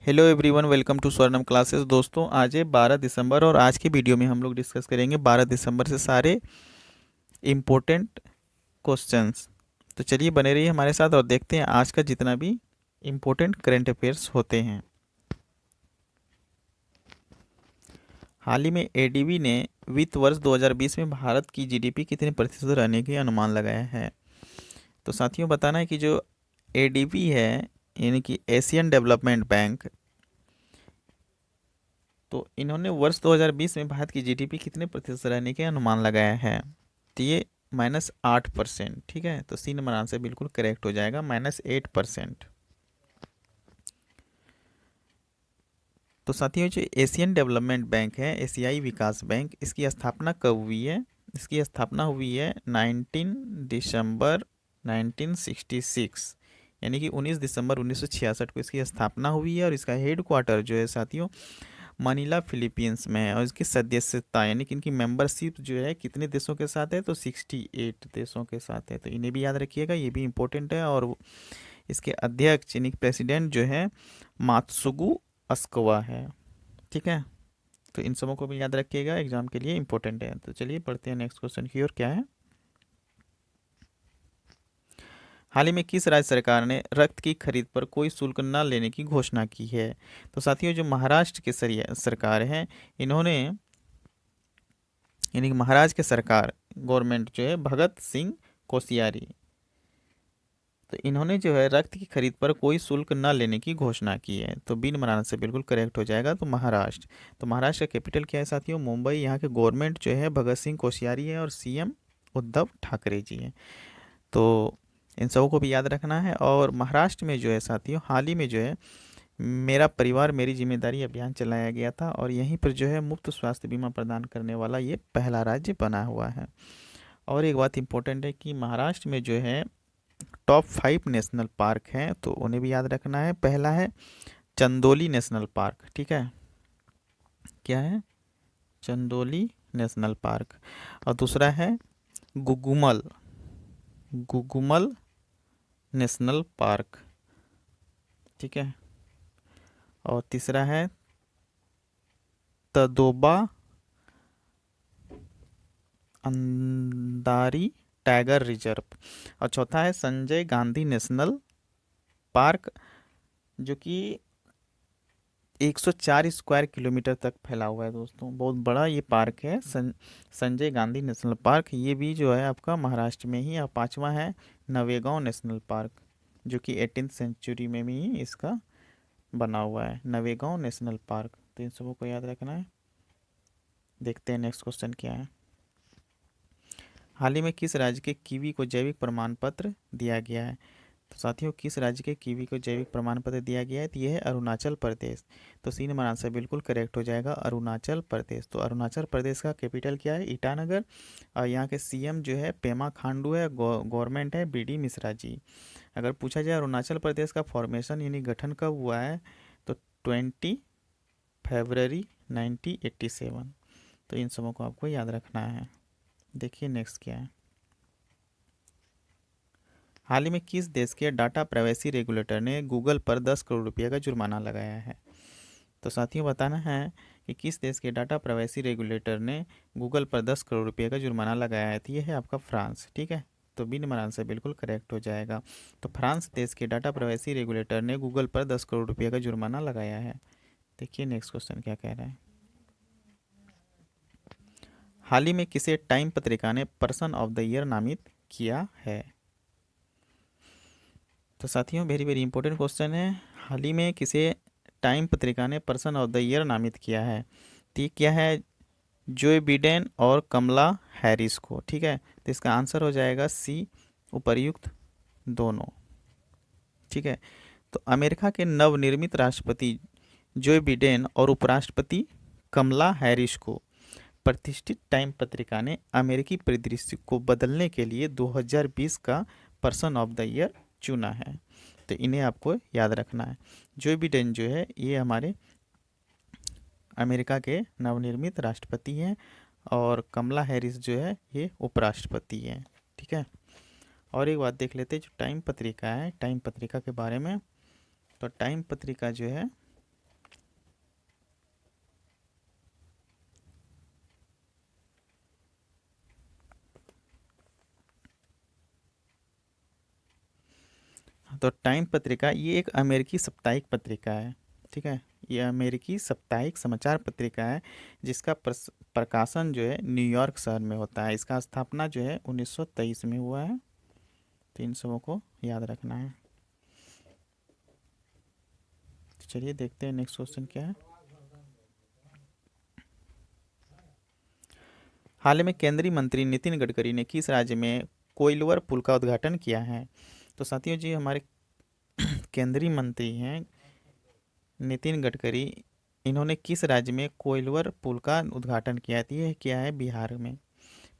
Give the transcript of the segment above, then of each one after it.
Hello everyone, welcome to Swarnam classes. दोस्तों, आज है 12 दिसंबर और आज की वीडियो में हम लोग डिस्कस करेंगे 12 दिसंबर से सारे इम्पोर्टेंट क्वेश्चंस। तो चलिए बने रहिए हमारे साथ और देखते हैं आज का जितना भी इम्पोर्टेंट करंट अफेयर्स होते हैं। हाल ही में एडीबी ने वित्त वर्ष 2020 में भारत की जीडीपी कितने प्रतिशत रहने की अनुमान लगाया है। तो साथियों, बताना है कि जो एडीबी है, यानी कि एशियन डेवलपमेंट बैंक, तो इन्होंने वर्ष 2020 में भारत की जीडीपी कितने प्रतिशत रहने के अनुमान लगाया है। तो ये -8%। ठीक है, तो सी नंबर आंसर बिल्कुल करेक्ट हो जाएगा, -8%। तो साथियों, जो एशियन डेवलपमेंट बैंक है, एशियाई विकास बैंक, इसकी स्थापना कब हुई है। इसकी स्थापना हुई है 19 दिसंबर 1966, यानी कि 19 दिसंबर 1966 को इसकी स्थापना हुई है। और इसका हेड क्वार्टर जो है साथियों, मनीला फिलीपींस में है। और इसकी सदस्यता यानी कि इनकी मेंबरशिप जो है कितने देशों के साथ है, तो 68 देशों के साथ है। तो इन्हें भी याद रखिएगा, ये भी इम्पोर्टेंट है। और इसके अध्यक्ष यानी प्रेसिडेंट जो है मात्सुगु अस्कवा है। ठीक है, तो इन सबों को भी याद रखिएगा, एग्जाम के लिए इम्पोर्टेंट है। तो चलिए पढ़ते हैं नेक्स्ट क्वेश्चन की ओर। क्या है, हाल ही में किस राज्य सरकार ने रक्त की खरीद पर कोई शुल्क न लेने की घोषणा की है। तो साथियों, जो महाराष्ट्र की सरकार है, इन्होंने यानी कि महाराज के सरकार गवर्नमेंट जो है भगत सिंह कोश्यारी, तो इन्होंने जो है रक्त की खरीद पर कोई शुल्क न लेने की घोषणा की है। तो बिन बनाने से बिल्कुल करेक्ट हो जाएगा। तो महाराष्ट्र, तो महाराष्ट्र का कैपिटल क्या है साथियों, मुंबई। यहाँ के गवर्नमेंट जो है भगत सिंह कोश्यारी है और सीएम उद्धव ठाकरे जी हैं। तो इन सबों को भी याद रखना है। और महाराष्ट्र में जो है साथियों, हाल ही में जो है मेरा परिवार मेरी जिम्मेदारी अभियान चलाया गया था। और यहीं पर जो है मुफ्त स्वास्थ्य बीमा प्रदान करने वाला ये पहला राज्य बना हुआ है। और एक बात इम्पोर्टेंट है कि महाराष्ट्र में जो है टॉप 5 नेशनल पार्क हैं, तो उन्हें भी याद रखना है। पहला है चंदोली नेशनल पार्क। ठीक है, क्या है, चंदोली नेशनल पार्क। और दूसरा है गुगुमल, गुगुमल नेशनल पार्क। ठीक है, और तीसरा है तदोबा अंदारी टाइगर रिजर्व। और चौथा है संजय गांधी नेशनल पार्क, जो कि 104 स्क्वायर किलोमीटर तक फैला हुआ है। दोस्तों, बहुत बड़ा ये पार्क है, संजय गांधी नेशनल पार्क। ये भी जो है आपका महाराष्ट्र में ही। और पांचवा है नवेगांव नेशनल पार्क, जो कि 18th सेंचुरी में भी इसका बना हुआ है, नवेगांव नेशनल पार्क। तो इन सबों को याद रखना है। देखते हैं नेक्स्ट क्वेश्चन क्या है, हाल ही में किस राज्य के कीवी को जैविक प्रमाण पत्र दिया गया है। तो साथियों, किस राज्य के कीवी को जैविक प्रमाण पत्र दिया गया है, तो यह है अरुणाचल प्रदेश। तो सी नंबर आंसर बिल्कुल करेक्ट हो जाएगा, अरुणाचल प्रदेश। तो अरुणाचल प्रदेश का कैपिटल क्या है, ईटानगर। और यहाँ के सीएम जो है पेमा खांडू है, गवर्नमेंट है बीडी मिश्रा जी। अगर पूछा जाए अरुणाचल प्रदेश का फॉर्मेशन यानी गठन कब हुआ है, तो 20 फरवरी 1987। तो इन सबों को आपको याद रखना है। देखिए नेक्स्ट क्या है, हाल ही में किस देश के डाटा प्राइवेसी रेगुलेटर ने गूगल पर 10 करोड़ रुपये का जुर्माना लगाया है। तो साथियों, बताना है कि किस देश के डाटा प्राइवेसी रेगुलेटर ने गूगल पर 10 करोड़ रुपये का जुर्माना लगाया है। तो ये है आपका फ्रांस। ठीक है, तो बी नंबर आंसर बिल्कुल करेक्ट हो जाएगा। तो फ्रांस देश के डाटा प्राइवेसी रेगुलेटर ने गूगल पर 10 करोड़ रुपये का जुर्माना लगाया है। देखिए नेक्स्ट क्वेश्चन क्या कह रहा है, हाल ही में किसे टाइम पत्रिका ने पर्सन ऑफ द ईयर नामित किया है। तो साथियों, वेरी वेरी इंपॉर्टेंट क्वेश्चन है, हाल ही में किसे टाइम पत्रिका ने पर्सन ऑफ द ईयर नामित किया है। तो ये क्या है, जोए बिडेन और कमला हैरिस को। ठीक है, तो इसका आंसर हो जाएगा सी, उपर्युक्त दोनों। ठीक है, तो अमेरिका के नवनिर्मित राष्ट्रपति जोए बिडेन और उपराष्ट्रपति कमला हैरिस को प्रतिष्ठित टाइम पत्रिका ने अमेरिकी परिदृश्य को बदलने के लिए 2020 का पर्सन ऑफ द ईयर चुना है। तो इन्हें आपको याद रखना है। जो बिडेन जो है ये हमारे अमेरिका के नवनिर्मित राष्ट्रपति हैं, और कमला हैरिस जो है ये उपराष्ट्रपति हैं। ठीक है, और एक बात देख लेते हैं जो टाइम पत्रिका है, टाइम पत्रिका के बारे में। तो टाइम पत्रिका जो है तो टाइम पत्रिका ये एक अमेरिकी साप्ताहिक पत्रिका है। ठीक है, ये अमेरिकी साप्ताहिक समाचार पत्रिका है जिसका प्रकाशन जो है न्यूयॉर्क शहर में होता है। इसका स्थापना जो है 1923 में हुआ है। तो इन सबों को याद रखना है। तो चलिए देखते हैं नेक्स्ट क्वेश्चन क्या है। हाल ही में केंद्रीय मंत्री नितिन गडकरी ने किस राज्य में कोइलवर पुल का उद्घाटन किया है? तो साथियों जी, हमारे केंद्रीय मंत्री हैं नितिन गडकरी, इन्होंने किस राज्य में कोइलवर पुल का उद्घाटन किया? तो ये क्या है, बिहार में।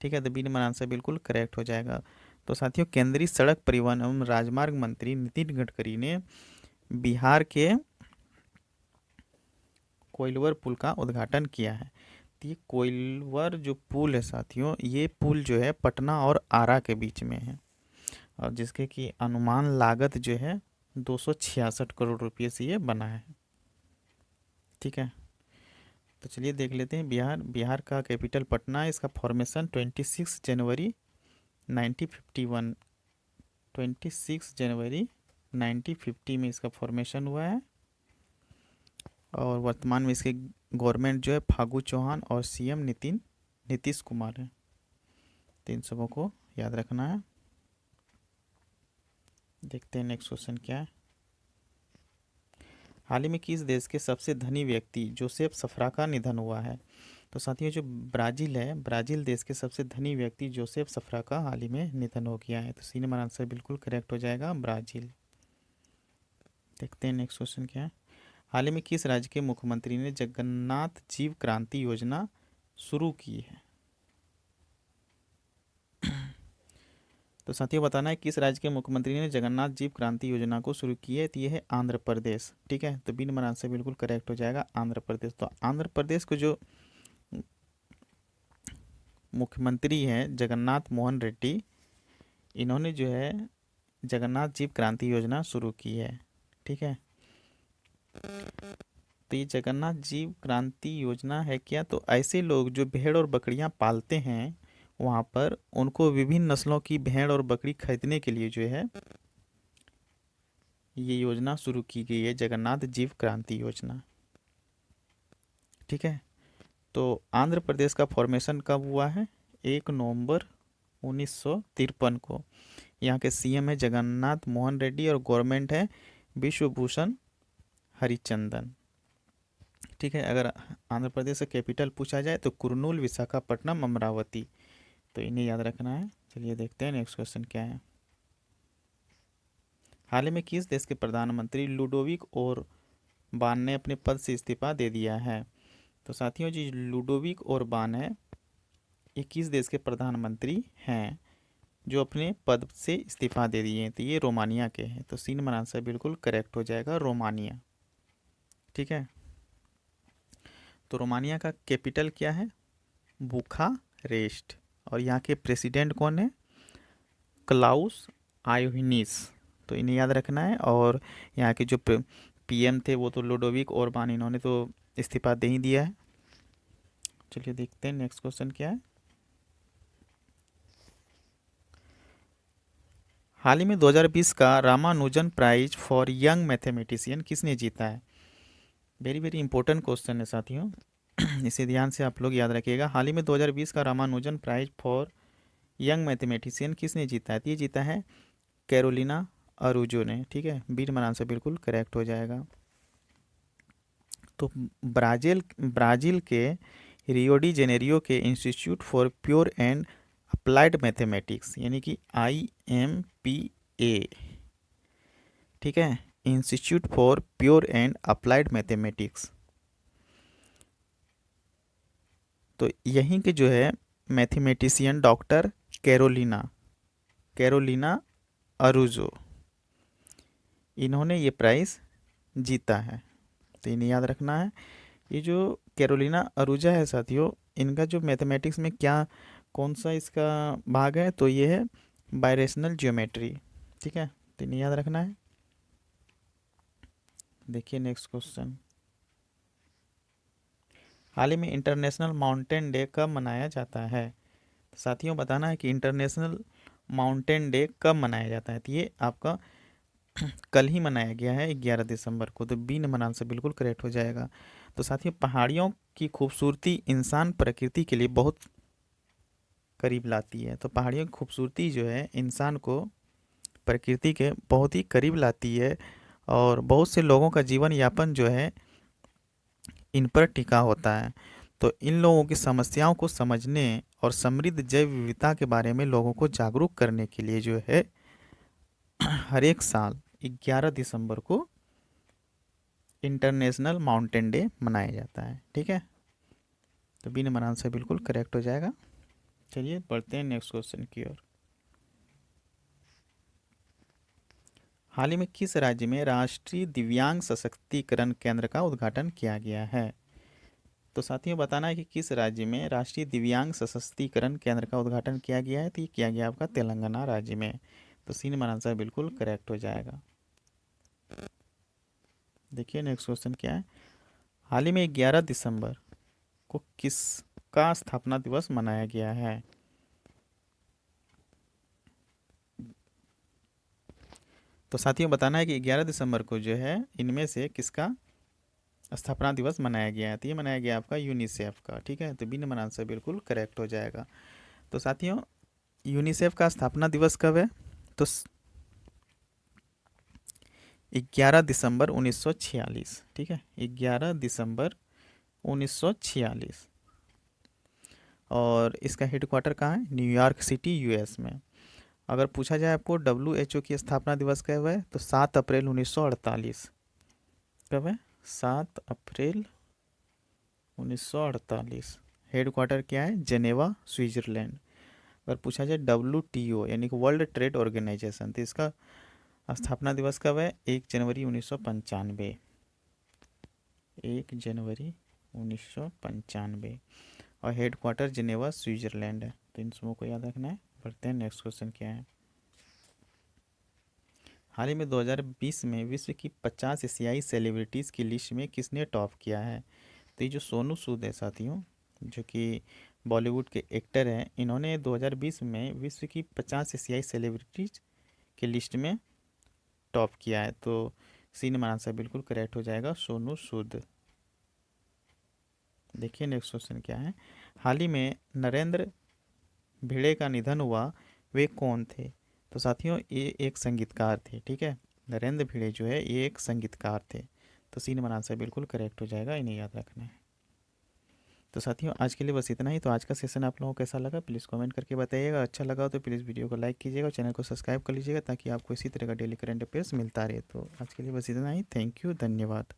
ठीक है, तो बी नंबर आंसर बिल्कुल करेक्ट हो जाएगा। तो साथियों, केंद्रीय सड़क परिवहन एवं राजमार्ग मंत्री नितिन गडकरी ने बिहार के कोइलवर पुल का उद्घाटन किया है। तो ये कोइलवर जो पुल है साथियों, ये पुल जो है पटना और आरा के बीच में है और जिसके की अनुमान लागत जो है 266 करोड़ रुपये से ये बना है। ठीक है, तो चलिए देख लेते हैं। बिहार का कैपिटल पटना है। इसका फॉर्मेशन 26 जनवरी 1951 26 जनवरी 1950 में इसका फॉर्मेशन हुआ है और वर्तमान में इसके गवर्नमेंट जो है फागू चौहान और सीएम नीतीश कुमार है। तो इन सबों को याद रखना है। देखते हैं नेक्स्ट क्वेश्चन क्या है। हाल ही में किस देश के सबसे धनी व्यक्ति जोसेफ सफरा का निधन हुआ है? तो साथियों, जो ब्राज़ील है, ब्राज़ील देश के सबसे धनी व्यक्ति जोसेफ सफरा का हाल ही में निधन हो गया है। तो सी नंबर आंसर बिल्कुल करेक्ट हो जाएगा, ब्राज़ील। देखते हैं नेक्स्ट क्वेश्चन क्या है। हाल ही में किस राज्य के मुख्यमंत्री ने जगन्नाथ जीव क्रांति योजना शुरू की है? तो साथियों, बताना है किस राज्य के मुख्यमंत्री ने जगन्नाथ जीव क्रांति योजना को शुरू की है? तो ये है आंध्र प्रदेश। ठीक है, तो बी नंबर आंसर बिल्कुल करेक्ट हो जाएगा, आंध्र प्रदेश। तो आंध्र प्रदेश को जो मुख्यमंत्री हैं जगन्नाथ मोहन रेड्डी, इन्होंने जो है जगन्नाथ जीव क्रांति योजना शुरू की है। ठीक है, तो ये जगन्नाथ जीव क्रांति योजना है क्या? तो ऐसे लोग जो भेड़ और बकरियां पालते हैं वहाँ पर उनको विभिन्न नस्लों की भेड़ और बकरी खरीदने के लिए जो है ये योजना शुरू की गई है, जगन्नाथ जीव क्रांति योजना। ठीक है, तो आंध्र प्रदेश का फॉर्मेशन कब हुआ है? 1 नवंबर 1953 को। यहाँ के सीएम है जगन्नाथ मोहन रेड्डी और गवर्नमेंट है विश्वभूषण हरिचंदन। ठीक है, अगर आंध्र प्रदेश से कैपिटल पूछा जाए तो कुरनूल, विशाखापट्टनम, अमरावती। तो इन्हें याद रखना है। चलिए देखते हैं नेक्स्ट क्वेश्चन क्या है। हाल ही में किस देश के प्रधानमंत्री लुडोविक ओरबान ने अपने पद से इस्तीफा दे दिया है? तो साथियों जी, लुडोविक ओरबान है, ये किस देश के प्रधानमंत्री हैं जो अपने पद से इस्तीफा दे दिए हैं? तो ये रोमानिया के हैं। तो सी नंबर आंसर बिल्कुल करेक्ट हो जाएगा, रोमानिया। ठीक है, तो रोमानिया का कैपिटल क्या है? बुखारेस्ट। और यहाँ के प्रेसिडेंट कौन है? क्लाउस आयोहिनिस। तो इन्हें याद रखना है। और यहाँ के जो पीएम थे वो तो लुडोविक ओरबान, इन्होंने तो इस्तीफा दे ही दिया है। चलिए देखते हैं नेक्स्ट क्वेश्चन क्या है। हाल ही में 2020 का Ramanujan prize for young mathematician किसने जीता है? वेरी वेरी इंपॉर्टेंट क्वेश्चन है साथियों, इसे ध्यान से आप लोग याद रखिएगा। हाल ही में 2020 का Ramanujan prize for young mathematician किसने जीता है? तो ये जीता है कैरोलिना अरूजो ने। ठीक है, बी नंबर आंसर बिल्कुल करेक्ट हो जाएगा। तो ब्राज़ील के रियो डी जेनेरियो के institute for pure and applied mathematics यानी कि IMPA, ठीक है, institute for pure and applied mathematics, तो यहीं के जो है मैथमेटिशियन डॉक्टर कैरोलिना अरूजो, इन्होंने ये प्राइज़ जीता है। तो इन्हें याद रखना है। ये जो कैरोलिना अरूजा है साथियों, इनका जो मैथमेटिक्स में क्या कौन सा इसका भाग है? तो ये है बायरेशनल ज्योमेट्री। ठीक है, तो इन्हें याद रखना है। देखिए नेक्स्ट क्वेश्चन। हाल ही में इंटरनेशनल माउंटेन डे कब मनाया जाता है? साथियों, बताना है कि इंटरनेशनल माउंटेन डे कब मनाया जाता है। तो ये आपका कल ही मनाया गया है 11 दिसंबर को, तो बी नंबर आंसर बिल्कुल करेक्ट हो जाएगा। तो साथियों, पहाड़ियों की खूबसूरती इंसान प्रकृति के लिए बहुत करीब लाती है। तो पहाड़ियों की खूबसूरती जो है इंसान को प्रकृति के बहुत ही करीब लाती है, और बहुत से लोगों का जीवन यापन जो है इन पर टिका होता है। तो इन लोगों की समस्याओं को समझने और समृद्ध जैव विविधता के बारे में लोगों को जागरूक करने के लिए जो है हर एक साल 11 दिसंबर को इंटरनेशनल माउंटेन डे मनाया जाता है। ठीक है, तो बी नंबर आंसर बिल्कुल करेक्ट हो जाएगा। चलिए बढ़ते हैं नेक्स्ट क्वेश्चन की ओर। हाल ही में किस राज्य में राष्ट्रीय दिव्यांग सशक्तिकरण केंद्र का उद्घाटन किया गया है? तो साथियों, बताना है कि किस राज्य में राष्ट्रीय दिव्यांग सशक्तिकरण केंद्र का उद्घाटन किया गया है। तो ये किया गया आपका तेलंगाना राज्य में। तो सी नंबर आंसर बिल्कुल करेक्ट हो जाएगा। देखिए नेक्स्ट क्वेश्चन क्या है। हाल ही में 11 दिसंबर को किसका स्थापना दिवस मनाया गया है? तो साथियों, बताना है कि 11 दिसंबर को जो है इनमें से किसका स्थापना दिवस मनाया गया है। तो ये मनाया गया आपका यूनिसेफ का। ठीक है, तो बी नंबर आंसर बिल्कुल करेक्ट हो जाएगा। तो साथियों, यूनिसेफ का स्थापना दिवस कब है? तो 11 दिसंबर 1946। ठीक है, 11 दिसंबर 1946। और इसका हेडक्वार्टर कहाँ है? न्यूयॉर्क सिटी, यूएस में। अगर पूछा जाए आपको WHO की स्थापना दिवस कब है, तो 7 अप्रैल 1948। कब है? 7 अप्रैल 1948। हेडक्वार्टर क्या है? Geneva, Switzerland. अगर पूछा जाए WTO यानी कि वर्ल्ड ट्रेड ऑर्गेनाइजेशन, तो इसका स्थापना दिवस कब है? 1 जनवरी 1995। 1 जनवरी 1995। और हेडक्वार्टर जिनेवा, स्विट्जरलैंड है। तो इन सबों को याद रखना है। बढ़ते हैं नेक्स्ट क्वेश्चन क्या है। हाल ही में 2020 में विश्व की 50 एशियाई सेलिब्रिटीज़ की लिस्ट में किसने टॉप किया है? तो ये जो सोनू सूद है साथियों, जो कि बॉलीवुड के एक्टर हैं, इन्होंने 2020 में विश्व की 50 एशियाई सेलिब्रिटीज़ की लिस्ट में टॉप किया है। तो सी नंबर आंसर बिल्कुल करेक्ट हो जाएगा, सोनू सूद। देखिए नेक्स्ट क्वेश्चन क्या है। हाल ही में नरेंद्र भिड़े का निधन हुआ, वे कौन थे? तो साथियों, ये एक संगीतकार थे। ठीक है, नरेंद्र भिड़े जो है ये एक संगीतकार थे। तो सी नंबर आंसर बिल्कुल करेक्ट हो जाएगा, इन्हें याद रखना है। तो साथियों, आज के लिए बस इतना ही। तो आज का सेशन आप लोगों को कैसा लगा प्लीज़ कमेंट करके बताइएगा। अच्छा लगा हो तो प्लीज़ वीडियो को लाइक कीजिएगा और चैनल को सब्सक्राइब कर लीजिएगा, ताकि आपको इसी तरह का डेली करंट अफेयर्स मिलता रहे। तो आज के लिए बस इतना ही। थैंक यू, धन्यवाद।